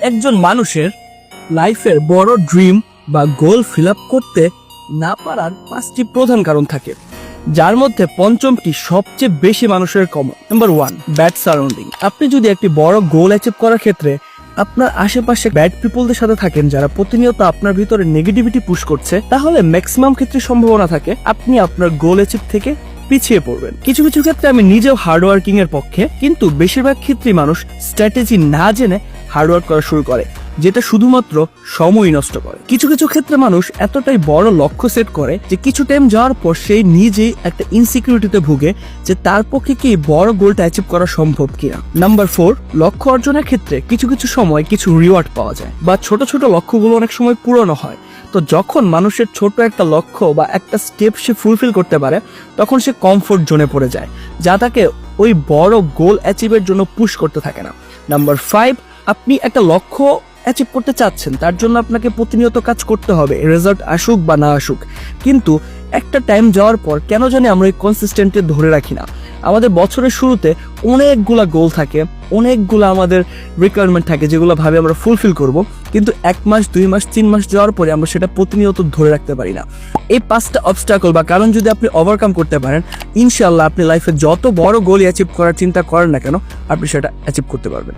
একজন মানুষের লাইফের বড় ড্রিম বা গোল ফিল আপ করতে না পারার 5টি প্রধান কারণ থাকে, যার মধ্যে পঞ্চমটি সবচেয়ে বেশি মানুষের কমন। Number 1, bad surrounding. আপনি যদি একটি বড় গোল অ্যাচিভ করার ক্ষেত্রে আপনার আশেপাশে ব্যাড পিপলদের সাথে থাকেন যারা প্রতিনিয়ত আপনার ভিতরে নেগেটিভিটি পুশ করছে, তাহলে ম্যাক্সিমাম ক্ষেত্রে সম্ভাবনা থাকে আপনি আপনার গোল অ্যাচিভ থেকে পিছিয়ে পড়বেন। কিছু কিছু ক্ষেত্রে আমি নিজেও হার্ডওয়ার্কিং এর পক্ষে, কিন্তু বেশিরভাগ ক্ষেত্রেই মানুষ স্ট্র্যাটেজি না জেনে হার্ডওয়ার্ক করা শুরু করে, যেটা শুধুমাত্র সময় নষ্ট করে। কিছু কিছু ক্ষেত্রে মানুষ এতটাই বড় লক্ষ্য সেট করে যে কিছু টাইম যাওয়ার পর সেই নিজেই একটা ইনসিকিউরিটিতে ভুগে যে তার পক্ষে কি বড় গোলটা অ্যাচিভ করা সম্ভব কিনা। নাম্বার 4, লক্ষ্য অর্জনের ক্ষেত্রে কিছু কিছু সময় কিছু রিওয়ার্ড পাওয়া যায় বা ছোট ছোট লক্ষ্যগুলো অনেক সময় পূরণ হয়। তো যখন মানুষের ছোট একটা লক্ষ্য বা একটা স্টেপ সে ফুলফিল করতে পারে, তখন সে কমফোর্ট জোনে পড়ে যায়, যা তাকে ওই বড় গোল অ্যাচিভের জন্য পুশ করতে থাকে না। নাম্বার 5, আপনি একটা লক্ষ্য অ্যাচিভ করতে চাচ্ছেন, তার জন্য আপনাকে প্রতিনিয়ত কাজ করতে হবে, রেজাল্ট আসুক বা না আসুক। কিন্তু একটা টাইম যাওয়ার পর কেন জানি আমরা এই কনসিস্টেন্টে ধরে রাখি না। আমাদের বছরের শুরুতে অনেকগুলা গোল থাকে, অনেকগুলো আমাদের রিকোয়ারমেন্ট থাকে যেগুলো ভাবে আমরা ফুলফিল করব, কিন্তু 1 মাস 2 মাস 3 মাস যাওয়ার পরে আমরা সেটা প্রতিনিয়ত ধরে রাখতে পারি না। এই 5টা অবস্টাকল বা কারণ যদি আপনি ওভারকাম করতে পারেন, ইনশাআল্লাহ আপনি লাইফে যত বড় গোল অ্যাচিভ করার চিন্তা করেন না কেন, আপনি সেটা অ্যাচিভ করতে পারবেন।